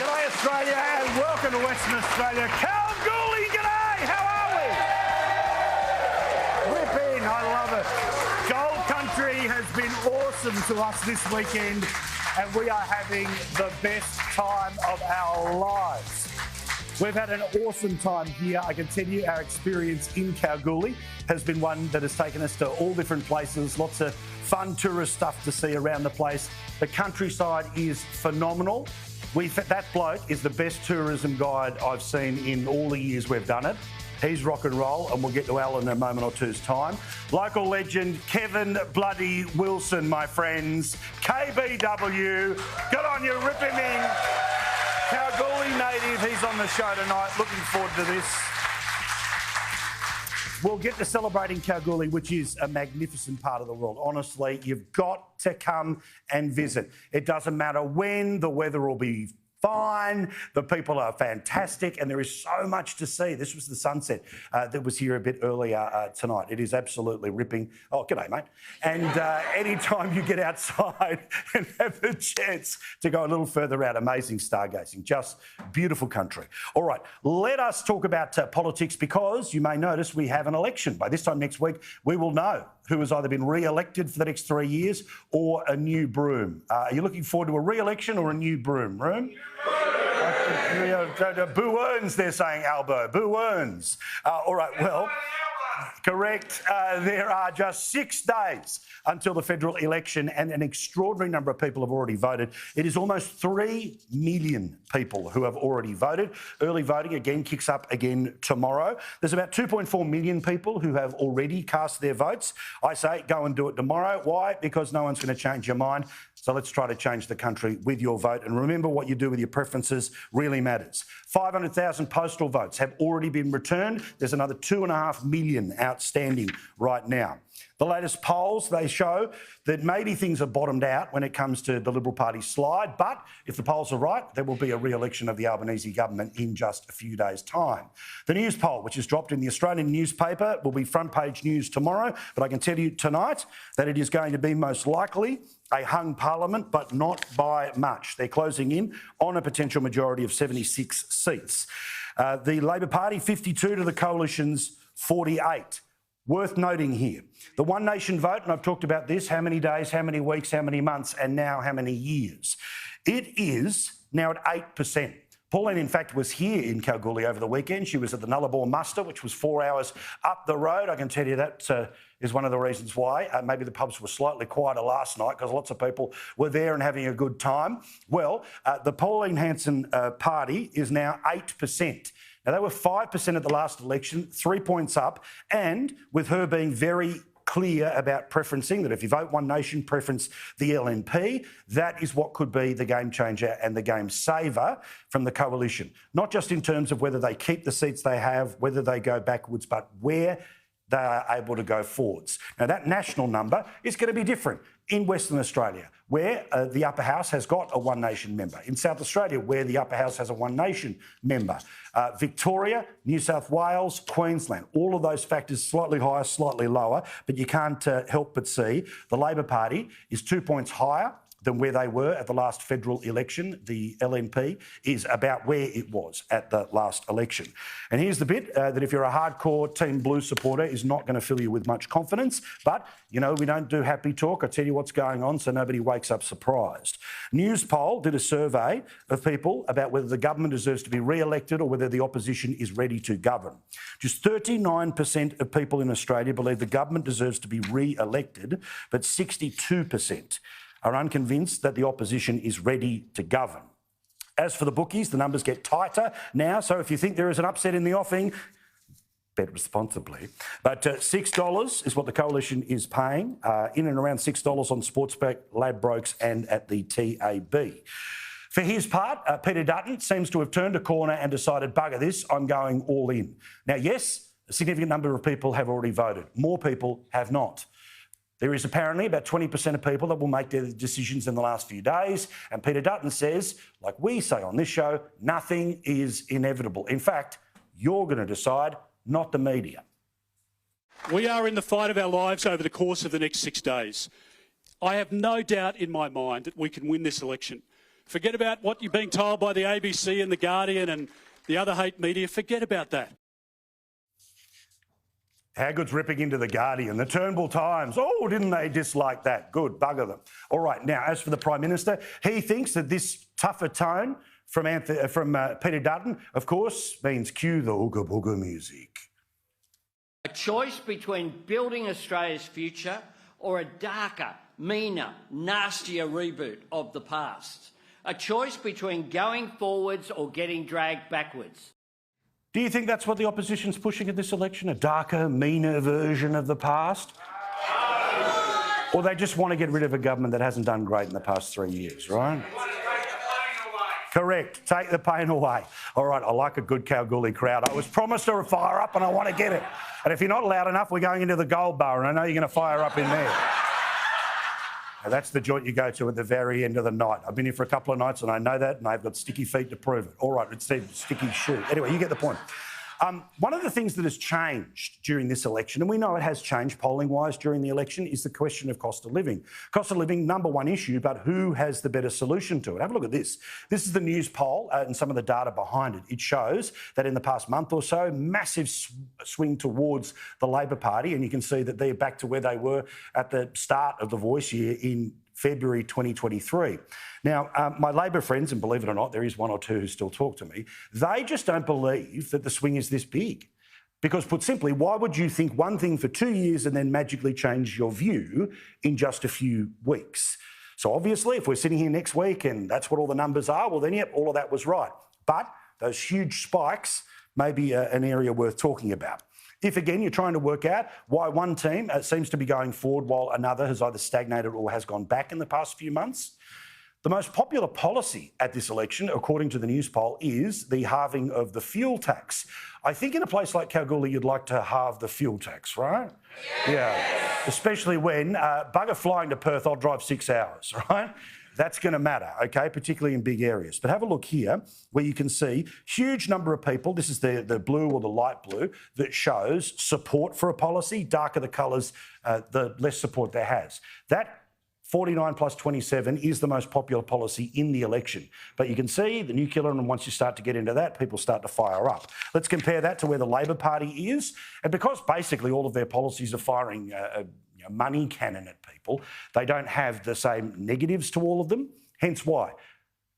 G'day Australia and welcome to Western Australia. Kalgoorlie, g'day! How are we? Rip in, I love it. Gold Country has been awesome to us this weekend and we are having the best time of our lives. We've had an awesome time here. I can tell you our experience in Kalgoorlie has been one that has taken us to all different places, lots of fun tourist stuff to see around the place. The countryside is phenomenal. That bloke is the best tourism guide I've seen in all the years we've done it. He's rock and roll, and we'll get to Al in a moment or two's time. Local legend Kevin Bloody Wilson, my friends. KBW, good on you, rip him in. Kalgoorlie native, he's on the show tonight. Looking forward to this. We'll get to celebrating Kalgoorlie, which is a magnificent part of the world. Honestly, you've got to come and visit. It doesn't matter when, the weather will be fine, the people are fantastic, and there is so much to see. This was the sunset that was here a bit earlier tonight. It is absolutely ripping. Oh, g'day, mate. And anytime you get outside and have the chance to go a little further out, amazing stargazing, just beautiful country. All right, let us talk about politics because you may notice we have an election. By this time next week, we will know who has either been re-elected for the next 3 years or a new broom. Are you looking forward to a re-election or a new broom? Boo earns, they're saying, Albo. Boo earns. All right, well, correct. There are just 6 days until the federal election and an extraordinary number of people have already voted. It is almost 3 million people who have already voted. Early voting again kicks up again tomorrow. There's about 2.4 million people who have already cast their votes. I say go and do it tomorrow. Why? Because no one's going to change your mind. So let's try to change the country with your vote. And remember, what you do with your preferences really matters. 500,000 postal votes have already been returned. There's another 2.5 million outstanding right now. The latest polls, they show that maybe things are bottomed out when it comes to the Liberal Party's slide, but if the polls are right, there will be a re-election of the Albanese government in just a few days' time. The news poll, which is dropped in the Australian newspaper, will be front page news tomorrow, but I can tell you tonight that it is going to be most likely a hung parliament, but not by much. They're closing in on a potential majority of 76 seats. The Labor Party, 52 to the Coalition's 48. Worth noting here, the One Nation vote, and I've talked about this, how many days, how many weeks, how many months, and now how many years. It is now at 8%. Pauline, in fact, was here in Kalgoorlie over the weekend. She was at the Nullarbor muster, which was 4 hours up the road. I can tell you that is one of the reasons why. Maybe the pubs were slightly quieter last night because lots of people were there and having a good time. Well, the Pauline Hanson party is now 8%. Now, they were 5% at the last election, 3 points up, and with her being very clear about preferencing that if you vote One Nation, preference the LNP, that is what could be the game changer and the game saver from the coalition. Not just in terms of whether they keep the seats they have, whether they go backwards, but where they are able to go forwards. Now, that national number is going to be different in Western Australia, where the Upper House has got a One Nation member. In South Australia, where the Upper House has a One Nation member. Victoria, New South Wales, Queensland, all of those factors slightly higher, slightly lower, but you can't help but see the Labor Party is 2 points higher than where they were at the last federal election. The LNP is about where it was at the last election. And here's the bit that if you're a hardcore Team Blue supporter is not going to fill you with much confidence. But, you know, we don't do happy talk. I tell you what's going on so nobody wakes up surprised. Newspoll did a survey of people about whether the government deserves to be re-elected or whether the opposition is ready to govern. Just 39% of people in Australia believe the government deserves to be re-elected, but 62% are unconvinced that the opposition is ready to govern. As for the bookies, the numbers get tighter now, so if you think there is an upset in the offing, bet responsibly. But $6 is what the coalition is paying, in and around $6 on Sportsbet, Ladbrokes and at the TAB. For his part, Peter Dutton seems to have turned a corner and decided, bugger this, I'm going all in. Now, yes, a significant number of people have already voted. More people have not. There is apparently about 20% of people that will make their decisions in the last few days. And Peter Dutton says, like we say on this show, nothing is inevitable. In fact, you're going to decide, not the media. We are in the fight of our lives over the course of the next 6 days. I have no doubt in my mind that we can win this election. Forget about what you're being told by the ABC and The Guardian and the other hate media. Forget about that. How good's ripping into The Guardian? The Turnbull Times. Oh, didn't they dislike that? Good, bugger them. All right, now, as for the Prime Minister, he thinks that this tougher tone from Peter Dutton, of course, means cue the ooga booga music. A choice between building Australia's future or a darker, meaner, nastier reboot of the past. A choice between going forwards or getting dragged backwards. Do you think that's what the opposition's pushing at this election? A darker, meaner version of the past? Or they just want to get rid of a government that hasn't done great in the past 3 years, right? Correct. Take the pain away. All right, I like a good Kalgoorlie crowd. I was promised a fire up and I want to get it. And if you're not loud enough, we're going into the Gold Bar and I know you're going to fire up in there. Now, that's the joint you go to at the very end of the night. I've been here for a couple of nights and I know that, and they've got sticky feet to prove it. All right, it said sticky shoe. Anyway, you get the point. One of the things that has changed during this election, and we know it has changed polling-wise during the election, is the question of cost of living. Cost of living, number one issue, but who has the better solution to it? Have a look at this. This is the news poll and some of the data behind it. It shows that in the past month or so, massive swing towards the Labor Party, and you can see that they're back to where they were at the start of the Voice year in February 2023. Now, my Labor friends, and believe it or not, there is one or two who still talk to me, they just don't believe that the swing is this big. Because put simply, why would you think one thing for 2 years and then magically change your view in just a few weeks? So obviously, if we're sitting here next week and that's what all the numbers are, well then, yep, all of that was right. But those huge spikes may be an area worth talking about. If, again, you're trying to work out why one team seems to be going forward while another has either stagnated or has gone back in the past few months, the most popular policy at this election, according to the news poll, is the halving of the fuel tax. I think in a place like Kalgoorlie, you'd like to halve the fuel tax, right? Yeah. Especially when, bugger flying to Perth, I'll drive 6 hours, right? That's going to matter, okay, particularly in big areas. But have a look here where you can see huge number of people, this is the blue or the light blue, that shows support for a policy. Darker the colours, the less support there has. That 49 plus 27 is the most popular policy in the election. But you can see the nuclear, and once you start to get into that, people start to fire up. Let's compare that to where the Labor Party is. And because basically all of their policies are firing money cannon at people, they don't have the same negatives to all of them. Hence why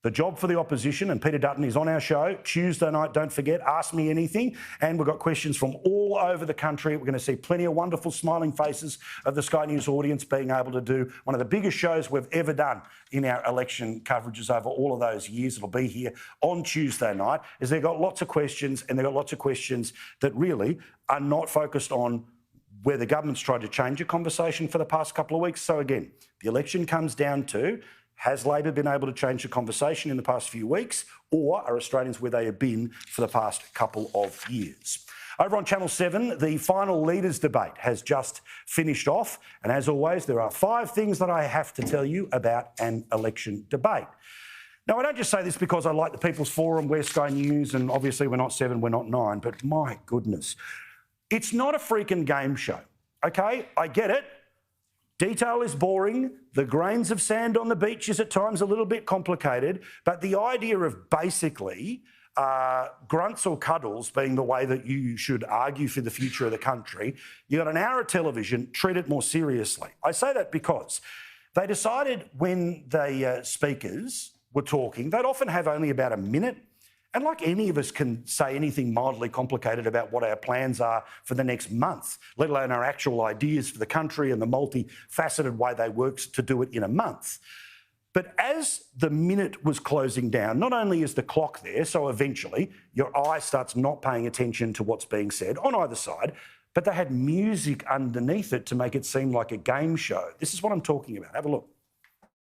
the job for the opposition, and Peter Dutton is on our show Tuesday night, don't forget, Ask Me Anything, and we've got questions from all over the country. We're going to see plenty of wonderful smiling faces of the Sky News audience being able to do one of the biggest shows we've ever done in our election coverages over all of those years. It'll be here on Tuesday night, as they've got lots of questions, and they've got lots of questions that really are not focused on where the government's tried to change a conversation for the past couple of weeks. So again, the election comes down to, has Labor been able to change the conversation in the past few weeks, or are Australians where they have been for the past couple of years? Over on Channel 7, the final leaders debate has just finished off. And as always, there are 5 things that I have to tell you about an election debate. Now, I don't just say this because I like the People's Forum, we're Sky News, and obviously we're not 7, we're not 9, but my goodness. It's not a freaking game show, okay? I get it. Detail is boring. The grains of sand on the beach is at times a little bit complicated. But the idea of basically grunts or cuddles being the way that you should argue for the future of the country, you got an hour of television, treat it more seriously. I say that because they decided when the speakers were talking, they'd often have only about a minute. And like any of us can say anything mildly complicated about what our plans are for the next month, let alone our actual ideas for the country and the multifaceted way they work to do it in a month. But as the minute was closing down, not only is the clock there, so eventually your eye starts not paying attention to what's being said on either side, but they had music underneath it to make it seem like a game show. This is what I'm talking about. Have a look.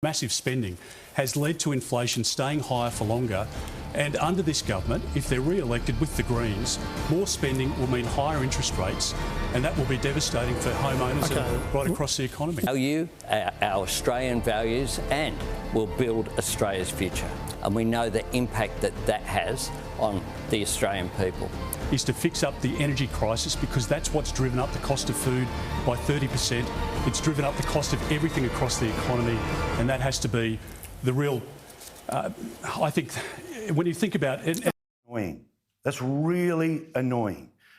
Massive spending has led to inflation staying higher for longer. And under this government, if they're re-elected with the Greens, more spending will mean higher interest rates, and that will be devastating for homeowners right across the economy. Value our Australian values and will build Australia's future. And we know the impact that that has on the Australian people. Is to fix up the energy crisis, because that's what's driven up the cost of food by 30%. It's driven up the cost of everything across the economy, and that has to be the real I think when you think about it... Annoying. That's really annoying.